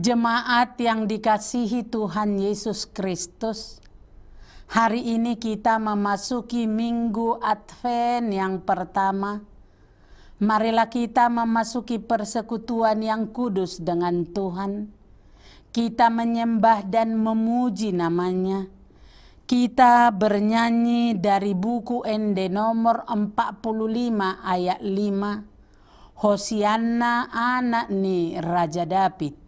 Jemaat yang dikasihi Tuhan Yesus Kristus, hari ini kita memasuki Minggu Advent yang pertama. Marilah kita memasuki persekutuan yang kudus dengan Tuhan. Kita menyembah dan memuji namanya. Kita bernyanyi dari buku ND nomor 45 ayat 5. Hosianna anak ni Raja David.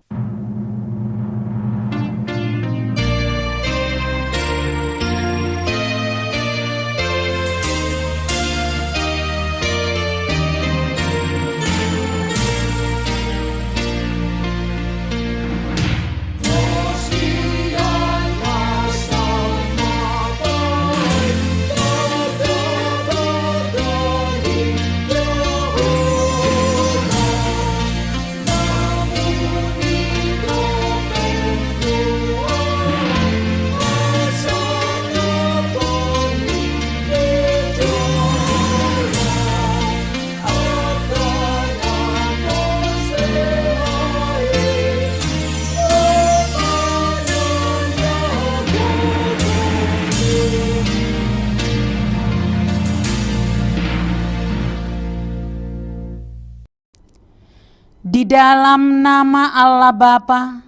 Di dalam nama Allah Bapa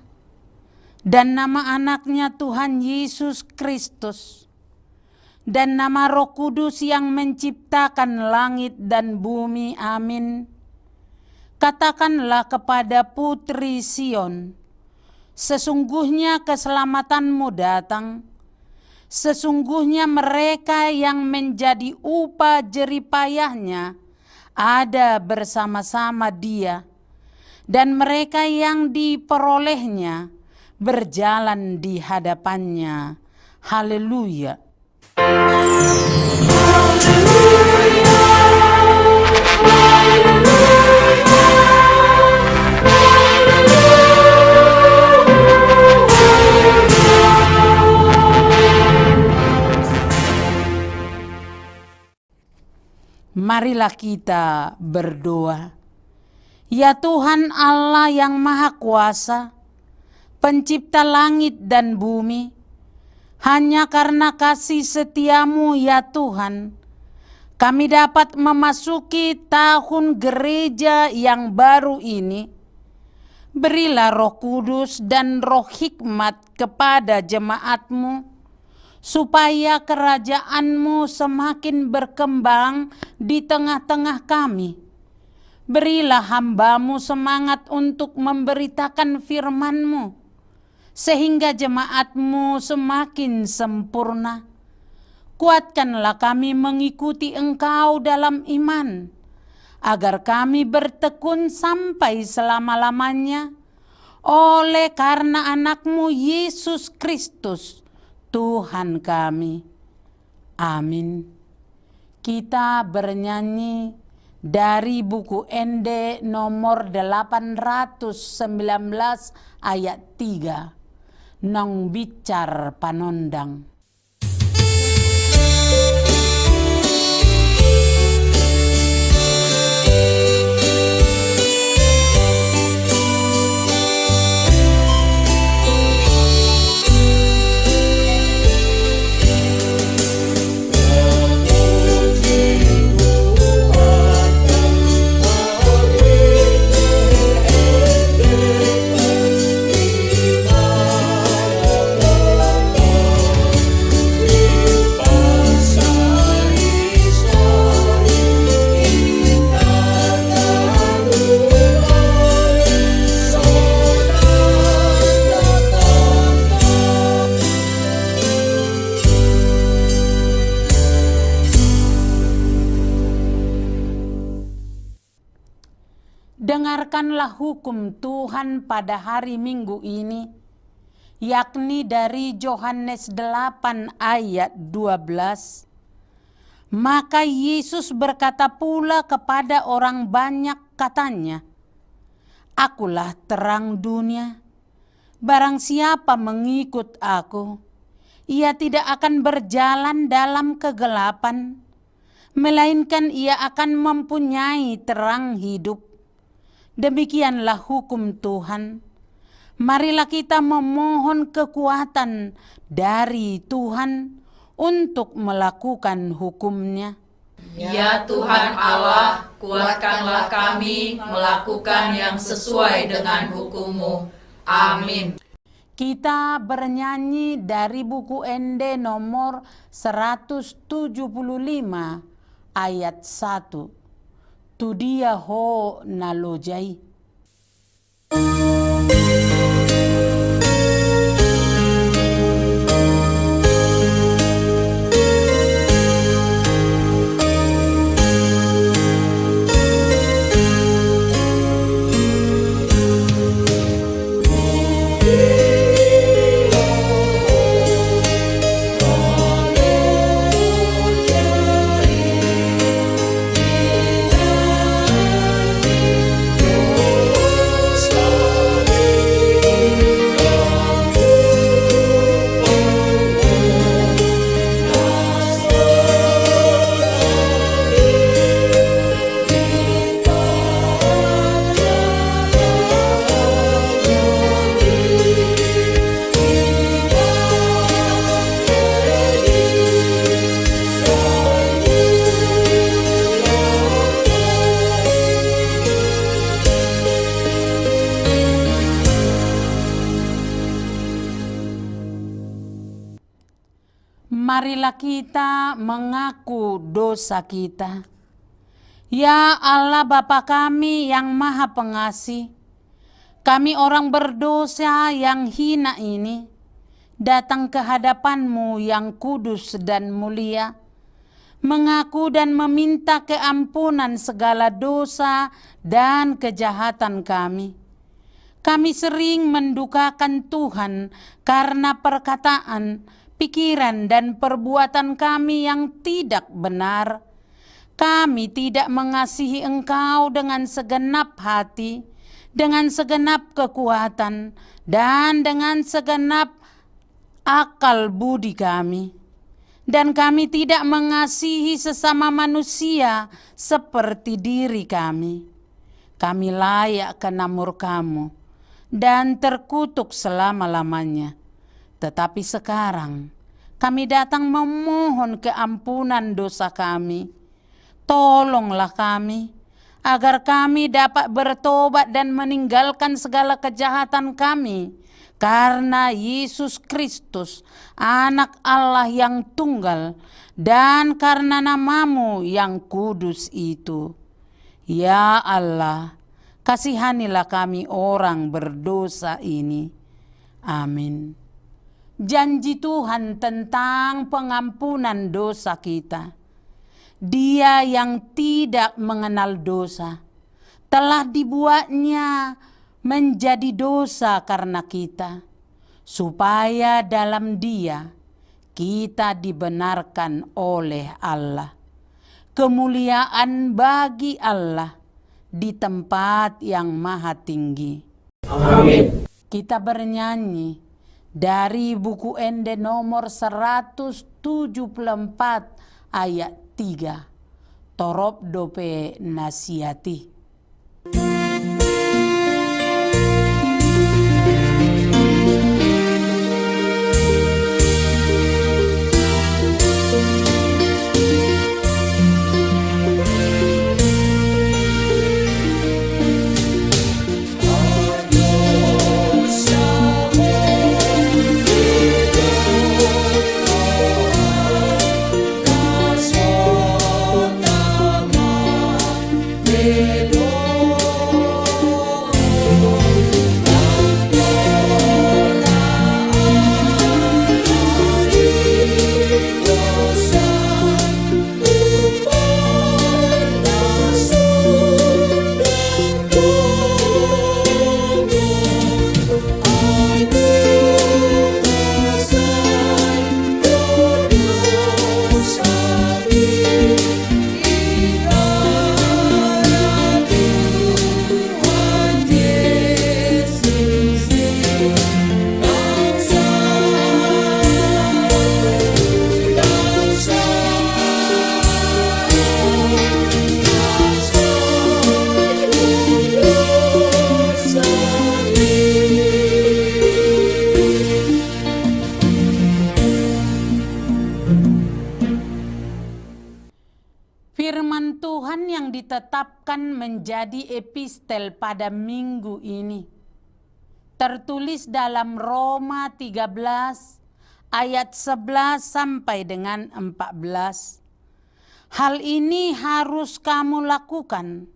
dan nama anaknya Tuhan Yesus Kristus dan nama Roh Kudus yang menciptakan langit dan bumi, amin. Katakanlah kepada putri Sion, sesungguhnya keselamatanmu datang, sesungguhnya mereka yang menjadi upah jeripayahnya ada bersama-sama dia, dan mereka yang diperolehnya berjalan di hadapannya. Haleluya. Marilah kita berdoa. Ya Tuhan Allah yang Maha Kuasa, pencipta langit dan bumi, hanya karena kasih setiamu ya Tuhan, kami dapat memasuki tahun gereja yang baru ini. Berilah Roh Kudus dan Roh Hikmat kepada jemaatmu, supaya kerajaanmu semakin berkembang di tengah-tengah kami. Berilah hamba-Mu semangat untuk memberitakan firman-Mu, sehingga jemaat-Mu semakin sempurna. Kuatkanlah kami mengikuti Engkau dalam iman, agar kami bertekun sampai selama-lamanya, oleh karena anak-Mu Yesus Kristus, Tuhan kami. Amin. Kita bernyanyi dari buku ND nomor 819 ayat 3. Nong bicar panondang. Dengarkanlah hukum Tuhan pada hari Minggu ini, yakni dari Yohanes 8 ayat 12. Maka Yesus berkata pula kepada orang banyak, katanya, Akulah terang dunia. Barang siapa mengikut aku, ia tidak akan berjalan dalam kegelapan, melainkan ia akan mempunyai terang hidup. Demikianlah hukum Tuhan. Marilah kita memohon kekuatan dari Tuhan untuk melakukan hukum-Nya. Ya Tuhan Allah, kuatkanlah kami melakukan yang sesuai dengan hukum-Mu. Amin. Kita bernyanyi dari buku Ende nomor 175 ayat 1. Tu dia ho nalojai. Marilah kita mengaku dosa kita. Ya Allah Bapa kami yang Maha Pengasih, kami orang berdosa yang hina ini datang ke hadapan-Mu yang kudus dan mulia, mengaku dan meminta keampunan segala dosa dan kejahatan kami. Kami sering mendukakan Tuhan karena perkataan, pikiran dan perbuatan kami yang tidak benar. Kami tidak mengasihi Engkau dengan segenap hati, dengan segenap kekuatan, dan dengan segenap akal budi kami. Dan kami tidak mengasihi sesama manusia seperti diri kami. Kami layak kena murka-Mu dan terkutuk selama-lamanya. Tetapi sekarang kami datang memohon keampunan dosa kami. Tolonglah kami agar kami dapat bertobat dan meninggalkan segala kejahatan kami, karena Yesus Kristus, Anak Allah yang tunggal, dan karena nama-Mu yang kudus itu. Ya Allah, kasihanilah kami orang berdosa ini. Amin. Janji Tuhan tentang pengampunan dosa kita. Dia yang tidak mengenal dosa telah dibuatnya menjadi dosa karena kita, supaya dalam Dia kita dibenarkan oleh Allah. Kemuliaan bagi Allah di tempat yang maha tinggi. Amin. Kita bernyanyi dari buku Ende nomor 174 ayat 3. Torop dope nasiati. Amin. yang ditetapkan menjadi epistel pada minggu ini tertulis dalam Roma 13 ayat 11 sampai dengan 14. Hal ini harus kamu lakukan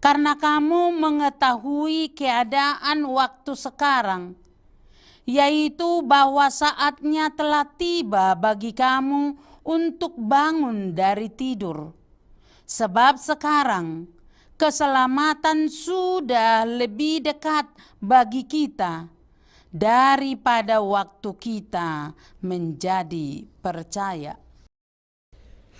karena kamu mengetahui keadaan waktu sekarang, yaitu bahwa saatnya telah tiba bagi kamu untuk bangun dari tidur. Sebab sekarang keselamatan sudah lebih dekat bagi kita daripada waktu kita menjadi percaya.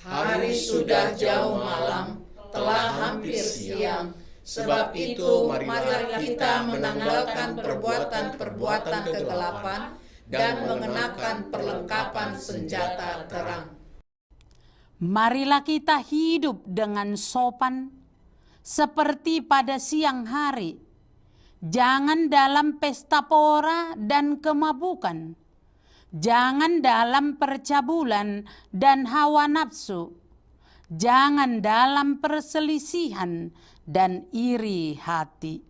Hari sudah jauh malam, telah hampir siang. Sebab itu, marilah kita menanggalkan perbuatan-perbuatan kegelapan dan mengenakan perlengkapan senjata terang. Marilah kita hidup dengan sopan seperti pada siang hari. Jangan dalam pesta pora dan kemabukan. Jangan dalam percabulan dan hawa nafsu. Jangan dalam perselisihan dan iri hati.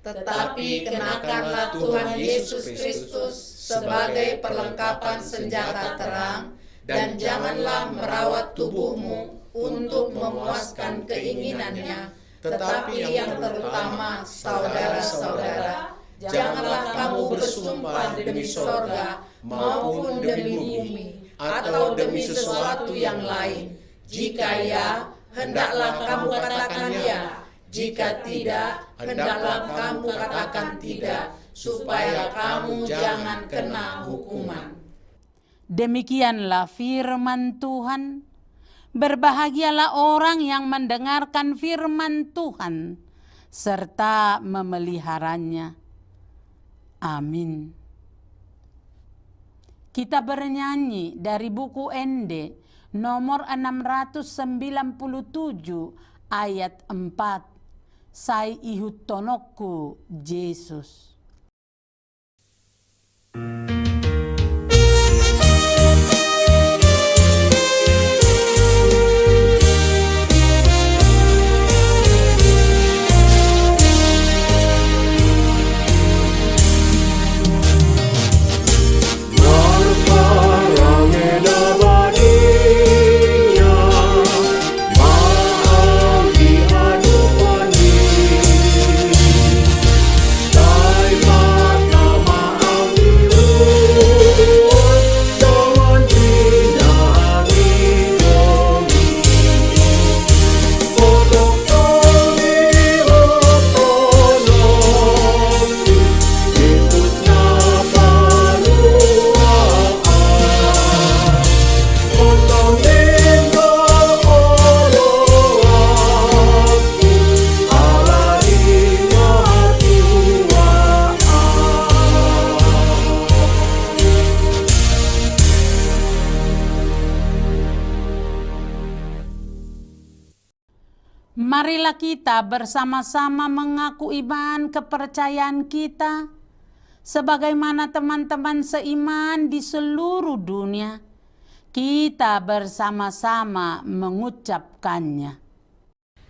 Tetapi kenakanlah Tuhan Yesus Kristus sebagai perlengkapan senjata terang, dan janganlah merawat tubuhmu untuk memuaskan keinginannya, tetapi yang terutama, saudara-saudara, janganlah kamu bersumpah demi sorga maupun demi bumi atau demi sesuatu yang lain. Jika ya, hendaklah kamu katakan ya. Jika tidak, hendaklah kamu katakan tidak, supaya kamu jangan kena hukuman. Demikianlah firman Tuhan. Berbahagialah orang yang mendengarkan firman Tuhan serta memeliharanya. Amin. Kita bernyanyi dari buku Ende nomor 697 ayat 4. Sai ihutonokku Yesus. Marilah kita bersama-sama mengaku iman kepercayaan kita sebagaimana teman-teman seiman di seluruh dunia. Kita bersama-sama mengucapkannya.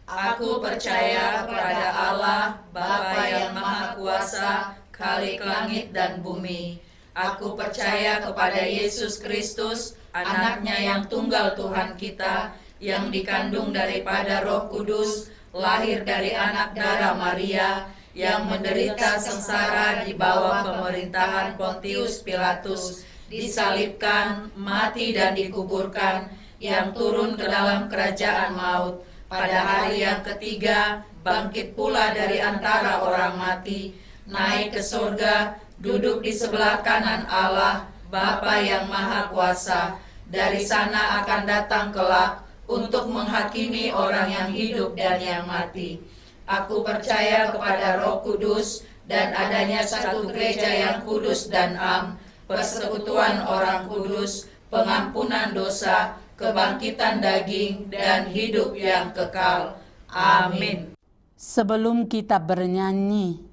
Aku percaya kepada Allah, Bapa yang Maha Kuasa, Khalik langit dan bumi. Aku percaya kepada Yesus Kristus, Anak-Nya yang tunggal Tuhan kita, yang dikandung daripada Roh Kudus, lahir dari anak darah Maria, yang menderita sengsara di bawah pemerintahan Pontius Pilatus, disalibkan, mati dan dikuburkan, yang turun ke dalam kerajaan maut, pada hari yang ketiga bangkit pula dari antara orang mati, naik ke surga, duduk di sebelah kanan Allah, Bapa yang Maha Kuasa. Dari sana akan datang kelak untuk menghakimi orang yang hidup dan yang mati. Aku percaya kepada Roh Kudus dan adanya satu gereja yang kudus dan am, persekutuan orang kudus, pengampunan dosa, kebangkitan daging, dan hidup yang kekal. Amin. Sebelum kita bernyanyi,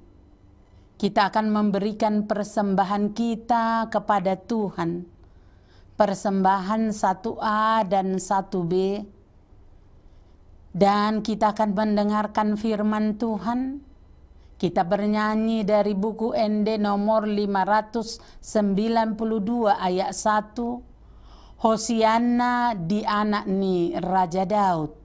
kita akan memberikan persembahan kita kepada Tuhan. Persembahan 1A dan 1B. Dan kita akan mendengarkan firman Tuhan. Kita bernyanyi dari buku ND nomor 592 ayat 1. Hosianna di anak ni Raja Daud.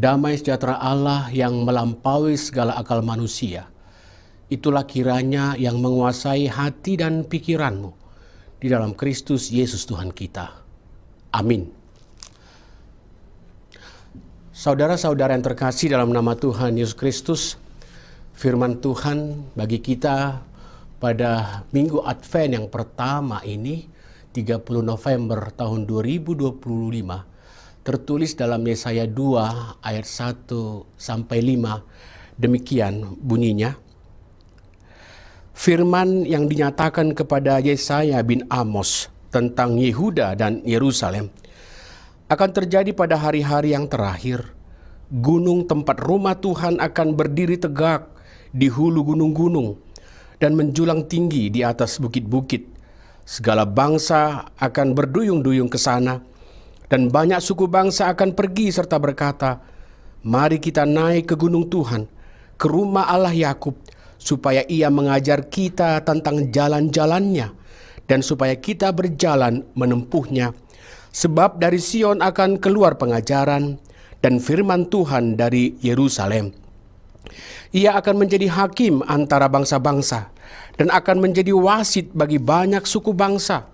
Damai sejahtera Allah yang melampaui segala akal manusia, itulah kiranya yang menguasai hati dan pikiranmu di dalam Kristus Yesus Tuhan kita. Amin. Saudara-saudara yang terkasih dalam nama Tuhan Yesus Kristus, firman Tuhan bagi kita pada Minggu Advent yang pertama ini, 30 November tahun 2025, tertulis dalam Yesaya 2 ayat 1 sampai 5. Demikian bunyinya. Firman yang dinyatakan kepada Yesaya bin Amos tentang Yehuda dan Yerusalem akan terjadi pada hari-hari yang terakhir. Gunung tempat rumah Tuhan akan berdiri tegak di hulu gunung-gunung dan menjulang tinggi di atas bukit-bukit. Segala bangsa akan berduyung-duyung ke sana, dan banyak suku bangsa akan pergi serta berkata, "Mari kita naik ke gunung Tuhan, ke rumah Allah Yakub, supaya Ia mengajar kita tentang jalan-jalannya, dan supaya kita berjalan menempuhnya. Sebab dari Sion akan keluar pengajaran, dan firman Tuhan dari Yerusalem. Ia akan menjadi hakim antara bangsa-bangsa, dan akan menjadi wasit bagi banyak suku bangsa.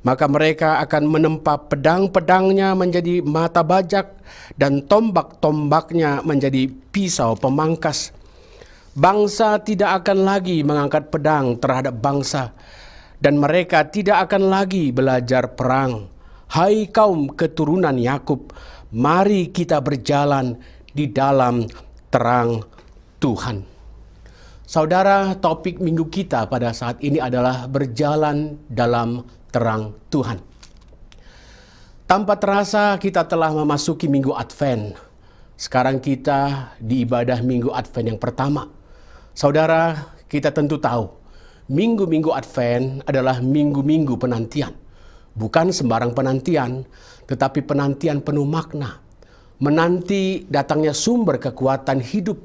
Maka mereka akan menempa pedang-pedangnya menjadi mata bajak, dan tombak-tombaknya menjadi pisau pemangkas. Bangsa tidak akan lagi mengangkat pedang terhadap bangsa, dan mereka tidak akan lagi belajar perang. Hai kaum keturunan Yakub, mari kita berjalan di dalam terang Tuhan." Saudara, topik minggu kita pada saat ini adalah berjalan dalam terang Tuhan. Tanpa terasa kita telah memasuki Minggu Advent. Sekarang kita di ibadah Minggu Advent yang pertama. Saudara, kita tentu tahu minggu-minggu Advent adalah minggu-minggu penantian. Bukan sembarang penantian, tetapi penantian penuh makna. Menanti datangnya sumber kekuatan hidup,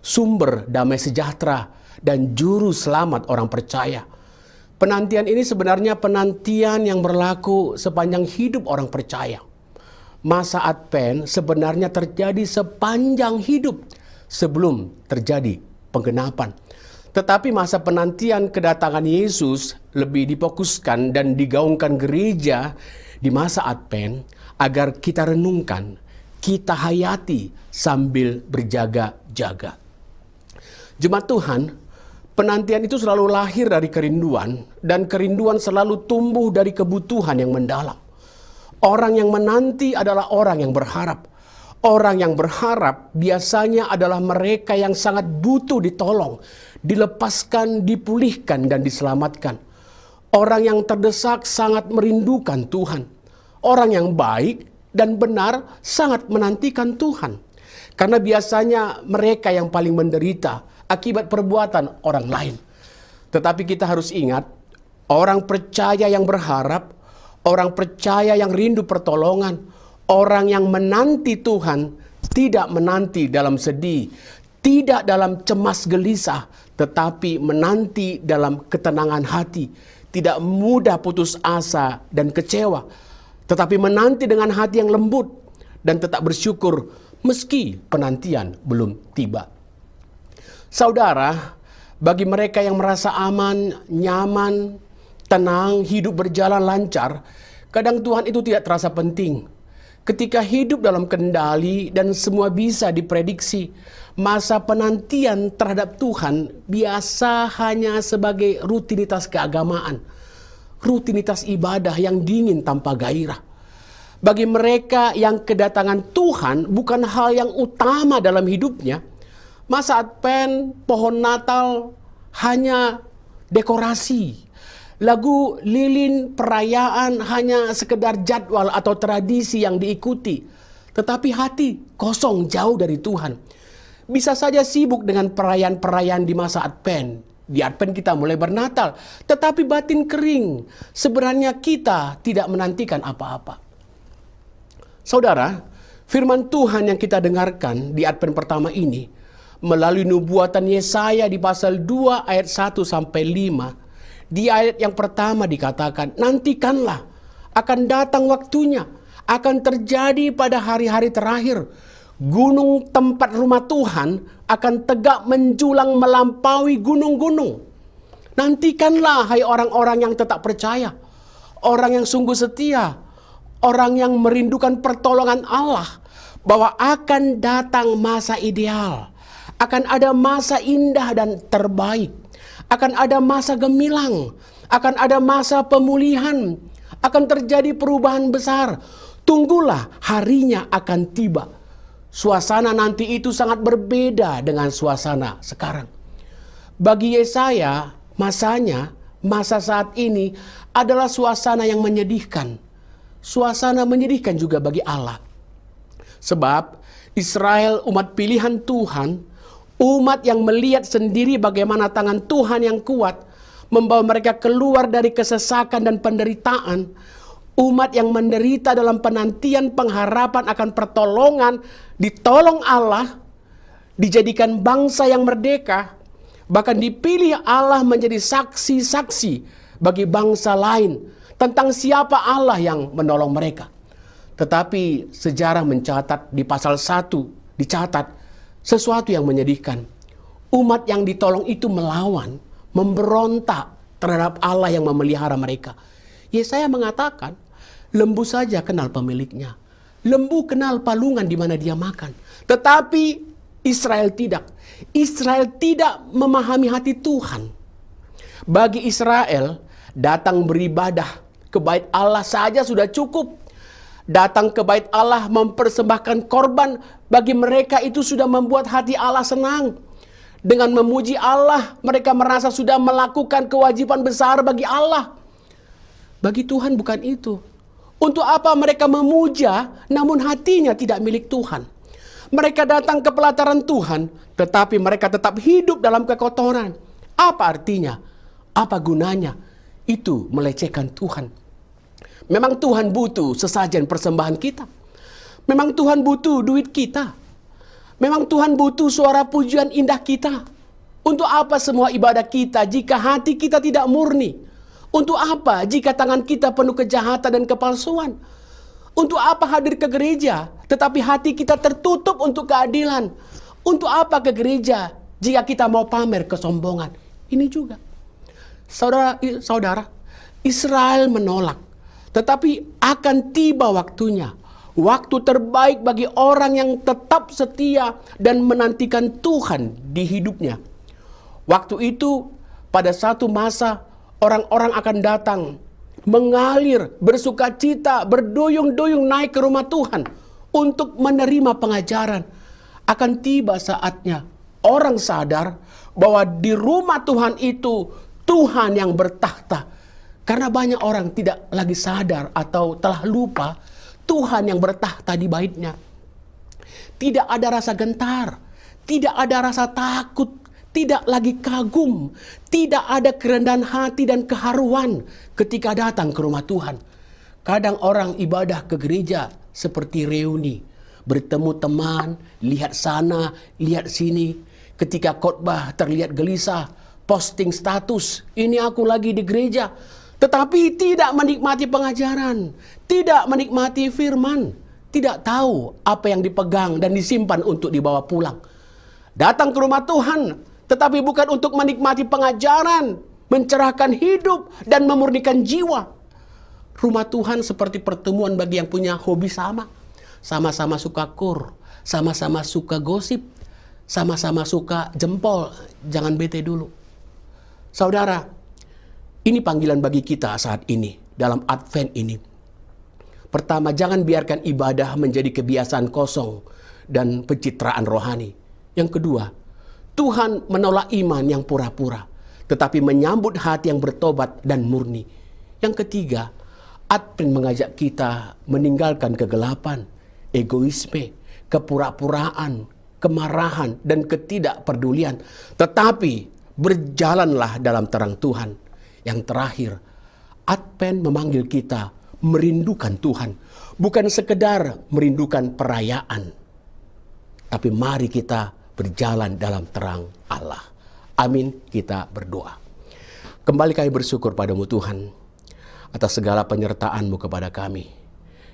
sumber damai sejahtera, dan juru selamat orang percaya. Penantian ini sebenarnya penantian yang berlaku sepanjang hidup orang percaya. Masa Advent sebenarnya terjadi sepanjang hidup sebelum terjadi penggenapan. Tetapi masa penantian kedatangan Yesus lebih difokuskan dan digaungkan gereja di masa Advent agar kita renungkan, kita hayati sambil berjaga-jaga. Jemaat Tuhan, penantian itu selalu lahir dari kerinduan, dan kerinduan selalu tumbuh dari kebutuhan yang mendalam. Orang yang menanti adalah orang yang berharap. Orang yang berharap biasanya adalah mereka yang sangat butuh ditolong, dilepaskan, dipulihkan, dan diselamatkan. Orang yang terdesak sangat merindukan Tuhan. Orang yang baik dan benar sangat menantikan Tuhan. Karena biasanya mereka yang paling menderita akibat perbuatan orang lain. Tetapi kita harus ingat, orang percaya yang berharap, orang percaya yang rindu pertolongan, orang yang menanti Tuhan tidak menanti dalam sedih, tidak dalam cemas gelisah, tetapi menanti dalam ketenangan hati, tidak mudah putus asa dan kecewa, tetapi menanti dengan hati yang lembut dan tetap bersyukur meski penantian belum tiba. Saudara, bagi mereka yang merasa aman, nyaman, tenang, hidup berjalan lancar, kadang Tuhan itu tidak terasa penting. Ketika hidup dalam kendali dan semua bisa diprediksi, masa penantian terhadap Tuhan biasa hanya sebagai rutinitas keagamaan, rutinitas ibadah yang dingin tanpa gairah. Bagi mereka yang kedatangan Tuhan bukan hal yang utama dalam hidupnya, masa Advent, pohon Natal hanya dekorasi. Lagu lilin perayaan hanya sekedar jadwal atau tradisi yang diikuti. Tetapi hati kosong jauh dari Tuhan. Bisa saja sibuk dengan perayaan-perayaan di masa Advent. Di Advent kita mulai bernatal. Tetapi batin kering. Sebenarnya kita tidak menantikan apa-apa. Saudara, firman Tuhan yang kita dengarkan di Advent pertama ini melalui nubuatan Yesaya di pasal 2 ayat 1 sampai 5. Di ayat yang pertama dikatakan, nantikanlah, akan datang waktunya, akan terjadi pada hari-hari terakhir. Gunung tempat rumah Tuhan akan tegak menjulang melampaui gunung-gunung. Nantikanlah, hai orang-orang yang tetap percaya, orang yang sungguh setia, orang yang merindukan pertolongan Allah, bahwa akan datang masa ideal, akan ada masa indah dan terbaik. Akan ada masa gemilang, akan ada masa pemulihan, akan terjadi perubahan besar. Tunggulah, harinya akan tiba. Suasana nanti itu sangat berbeda dengan suasana sekarang. Bagi Yesaya, masa saat ini adalah suasana yang menyedihkan. Suasana menyedihkan juga bagi Allah. Sebab Israel, umat pilihan Tuhan, umat yang melihat sendiri bagaimana tangan Tuhan yang kuat membawa mereka keluar dari kesesakan dan penderitaan. Umat yang menderita dalam penantian pengharapan akan pertolongan, ditolong Allah, dijadikan bangsa yang merdeka, bahkan dipilih Allah menjadi saksi-saksi bagi bangsa lain tentang siapa Allah yang menolong mereka. Tetapi sejarah mencatat di pasal 1 dicatat sesuatu yang menyedihkan. Umat yang ditolong itu melawan, memberontak terhadap Allah yang memelihara mereka. Yesaya mengatakan, lembu saja kenal pemiliknya. Lembu kenal palungan di mana dia makan. Tetapi Israel tidak. Israel tidak memahami hati Tuhan. Bagi Israel, datang beribadah ke bait Allah saja sudah cukup. Datang ke bait Allah mempersembahkan korban, bagi mereka itu sudah membuat hati Allah senang. Dengan memuji Allah, mereka merasa sudah melakukan kewajiban besar bagi Allah. Bagi Tuhan bukan itu. Untuk apa mereka memuja, namun hatinya tidak milik Tuhan? Mereka datang ke pelataran Tuhan, tetapi mereka tetap hidup dalam kekotoran. Apa artinya? Apa gunanya? Itu melecehkan Tuhan. Memang Tuhan butuh sesajen persembahan kita. Memang Tuhan butuh duit kita. Memang Tuhan butuh suara pujian indah kita. Untuk apa semua ibadah kita jika hati kita tidak murni? Untuk apa jika tangan kita penuh kejahatan dan kepalsuan? Untuk apa hadir ke gereja tetapi hati kita tertutup untuk keadilan? Untuk apa ke gereja jika kita mau pamer kesombongan? Ini juga. Saudara, Israel menolak. Tetapi akan tiba waktunya. Waktu terbaik bagi orang yang tetap setia dan menantikan Tuhan di hidupnya. Waktu itu pada satu masa orang-orang akan datang, mengalir, bersuka cita, berduyung-duyung naik ke rumah Tuhan untuk menerima pengajaran. Akan tiba saatnya orang sadar bahwa di rumah Tuhan itu Tuhan yang bertahta. Karena banyak orang tidak lagi sadar atau telah lupa Tuhan yang bertahta di baitnya. Tidak ada rasa gentar, tidak ada rasa takut, tidak lagi kagum, tidak ada kerendahan hati dan keharuan ketika datang ke rumah Tuhan. Kadang orang ibadah ke gereja seperti reuni, bertemu teman, lihat sana, lihat sini. Ketika khotbah terlihat gelisah, posting status, ini aku lagi di gereja. Tetapi tidak menikmati pengajaran, tidak menikmati firman, tidak tahu apa yang dipegang dan disimpan untuk dibawa pulang. Datang ke rumah Tuhan, tetapi bukan untuk menikmati pengajaran, mencerahkan hidup dan memurnikan jiwa. Rumah Tuhan seperti pertemuan bagi yang punya hobi sama. Sama-sama suka kur, sama-sama suka gosip, sama-sama suka jempol. Jangan bete dulu. Saudara, ini panggilan bagi kita saat ini, dalam Advent ini. Pertama, jangan biarkan ibadah menjadi kebiasaan kosong dan pencitraan rohani. Yang kedua, Tuhan menolak iman yang pura-pura, tetapi menyambut hati yang bertobat dan murni. Yang ketiga, Advent mengajak kita meninggalkan kegelapan, egoisme, kepura-puraan, kemarahan, dan ketidakpedulian. Tetapi berjalanlah dalam terang Tuhan. Yang terakhir, Advent memanggil kita merindukan Tuhan. Bukan sekedar merindukan perayaan. Tapi mari kita berjalan dalam terang Allah. Amin, kita berdoa. Kembali kami bersyukur padamu Tuhan, atas segala penyertaan-Mu kepada kami,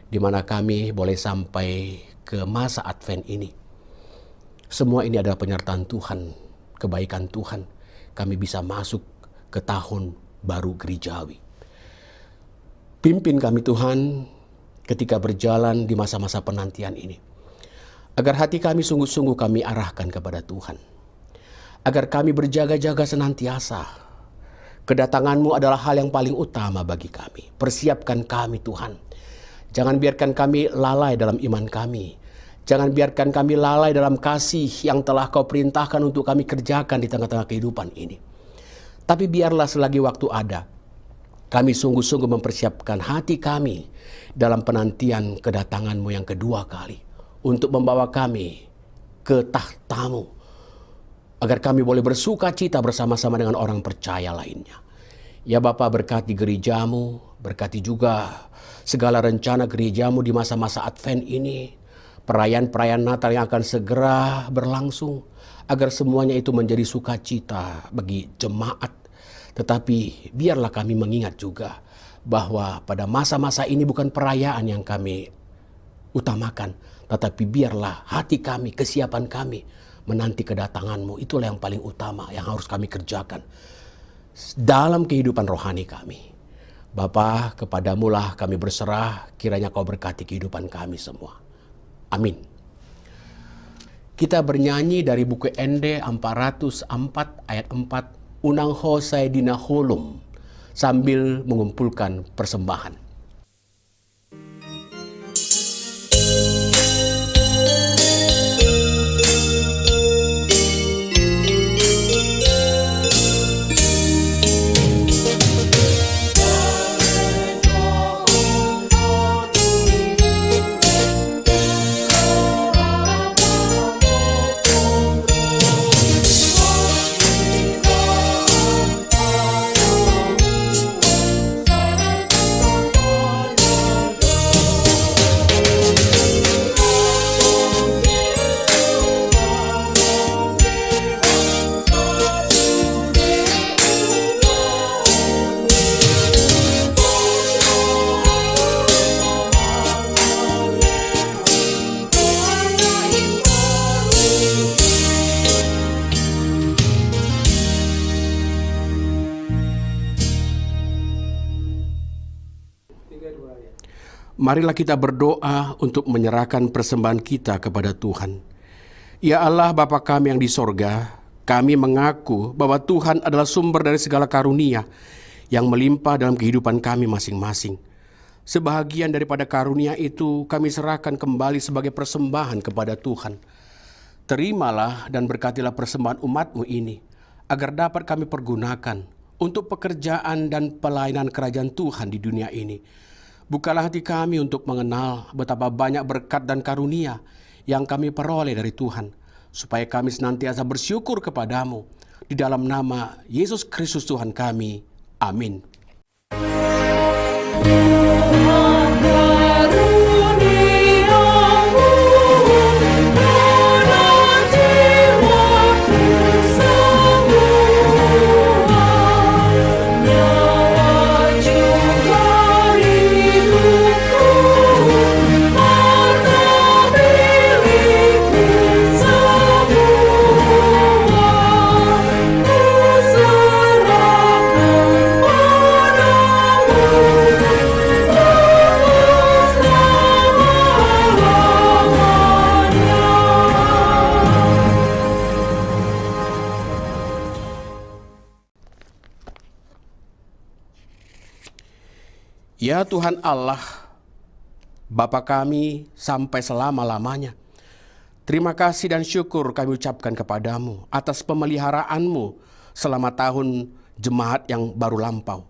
di mana kami boleh sampai ke masa Advent ini. Semua ini adalah penyertaan Tuhan, kebaikan Tuhan. Kami bisa masuk ke tahun baru gerejawi. Pimpin kami Tuhan ketika berjalan di masa-masa penantian ini. Agar hati kami sungguh-sungguh kami arahkan kepada Tuhan. Agar kami berjaga-jaga senantiasa. Kedatangan-Mu adalah hal yang paling utama bagi kami. Persiapkan kami Tuhan. Jangan biarkan kami lalai dalam iman kami. Jangan biarkan kami lalai dalam kasih yang telah Kau perintahkan untuk kami kerjakan di tengah-tengah kehidupan ini. Tapi biarlah selagi waktu ada, kami sungguh-sungguh mempersiapkan hati kami dalam penantian kedatangan-Mu yang kedua kali. Untuk membawa kami ke tahta-Mu. Agar kami boleh bersuka cita bersama-sama dengan orang percaya lainnya. Ya Bapa, berkati gereja-Mu, berkati juga segala rencana gereja-Mu di masa-masa Advent ini. Perayaan-perayaan Natal yang akan segera berlangsung. Agar semuanya itu menjadi sukacita bagi jemaat. Tetapi biarlah kami mengingat juga bahwa pada masa-masa ini bukan perayaan yang kami utamakan. Tetapi biarlah hati kami, kesiapan kami menanti kedatangan-Mu. Itulah yang paling utama yang harus kami kerjakan dalam kehidupan rohani kami. Bapa, kepadamu lah kami berserah, kiranya Kau berkati kehidupan kami semua. Amin. Kita bernyanyi dari buku Ende 404 ayat 4, Unang Hosai Dina Holum, sambil mengumpulkan persembahan. Marilah kita berdoa untuk menyerahkan persembahan kita kepada Tuhan. Ya Allah Bapa kami yang di sorga, kami mengaku bahwa Tuhan adalah sumber dari segala karunia yang melimpah dalam kehidupan kami masing-masing. Sebahagian daripada karunia itu kami serahkan kembali sebagai persembahan kepada Tuhan. Terimalah dan berkatilah persembahan umat-Mu ini, agar dapat kami pergunakan untuk pekerjaan dan pelayanan kerajaan Tuhan di dunia ini. Bukalah hati kami untuk mengenal betapa banyak berkat dan karunia yang kami peroleh dari Tuhan, supaya kami senantiasa bersyukur kepadamu. Di dalam nama Yesus Kristus Tuhan kami. Amin. Ya Tuhan Allah, Bapa kami sampai selama-lamanya, terima kasih dan syukur kami ucapkan kepadamu atas pemeliharaanmu selama tahun jemaat yang baru lampau.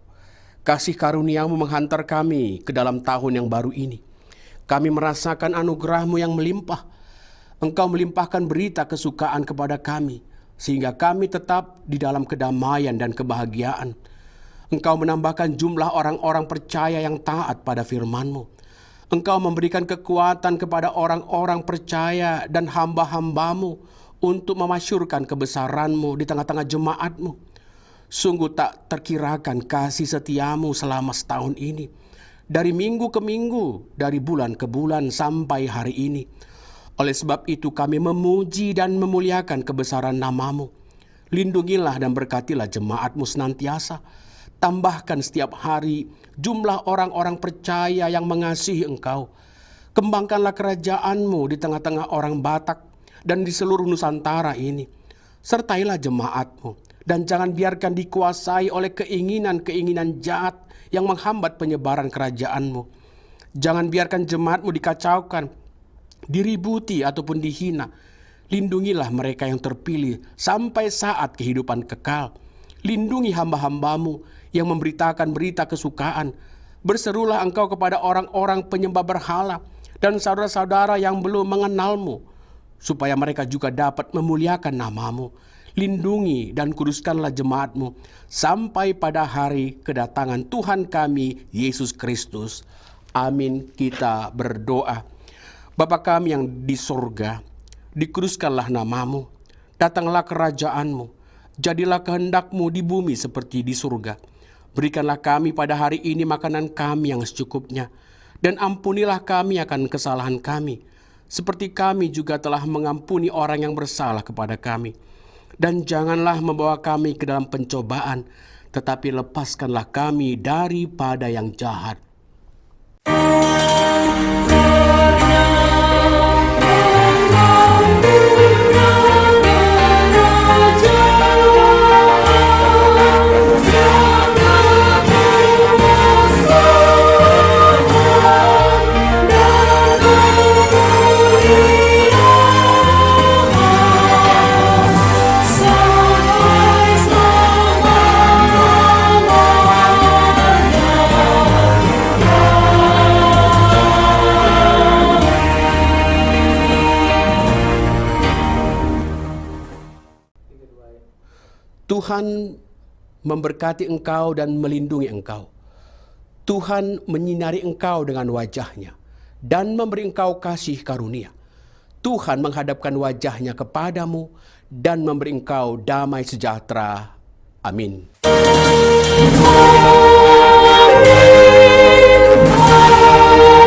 Kasih karuniamu menghantar kami ke dalam tahun yang baru ini. Kami merasakan anugerahmu yang melimpah. Engkau melimpahkan berita kesukaan kepada kami, sehingga kami tetap di dalam kedamaian dan kebahagiaan. Engkau menambahkan jumlah orang-orang percaya yang taat pada firman-Mu. Engkau memberikan kekuatan kepada orang-orang percaya dan hamba-hamba-Mu untuk memasyurkan kebesaran-Mu di tengah-tengah jemaat-Mu. Sungguh tak terkirakan kasih setiamu selama setahun ini. Dari minggu ke minggu, dari bulan ke bulan sampai hari ini. Oleh sebab itu kami memuji dan memuliakan kebesaran nama-Mu. Lindungilah dan berkatilah jemaat-Mu senantiasa. Tambahkan setiap hari jumlah orang-orang percaya yang mengasihi Engkau. Kembangkanlah kerajaan-Mu di tengah-tengah orang Batak dan di seluruh Nusantara ini. Sertailah jemaat-Mu dan jangan biarkan dikuasai oleh keinginan-keinginan jahat yang menghambat penyebaran kerajaan-Mu. Jangan biarkan jemaat-Mu dikacaukan, diributi ataupun dihina. Lindungilah mereka yang terpilih sampai saat kehidupan kekal. Lindungi hamba-hamba-Mu yang memberitakan berita kesukaan. Berserulah Engkau kepada orang-orang penyembah berhala dan saudara-saudara yang belum mengenal-Mu, supaya mereka juga dapat memuliakan nama-Mu. Lindungi dan kuduskanlah jemaat-Mu sampai pada hari kedatangan Tuhan kami, Yesus Kristus. Amin. Kita berdoa. Bapa kami yang di surga, dikuduskanlah nama-Mu. Datanglah kerajaan-Mu. Jadilah kehendak-Mu di bumi seperti di surga. Berikanlah kami pada hari ini makanan kami yang secukupnya. Dan ampunilah kami akan kesalahan kami, seperti kami juga telah mengampuni orang yang bersalah kepada kami. Dan janganlah membawa kami ke dalam pencobaan, tetapi lepaskanlah kami daripada yang jahat. Tuhan memberkati engkau dan melindungi engkau. Tuhan menyinari engkau dengan wajah-Nya dan memberi engkau kasih karunia. Tuhan menghadapkan wajah-Nya kepadamu dan memberi engkau damai sejahtera. Amin. Amin.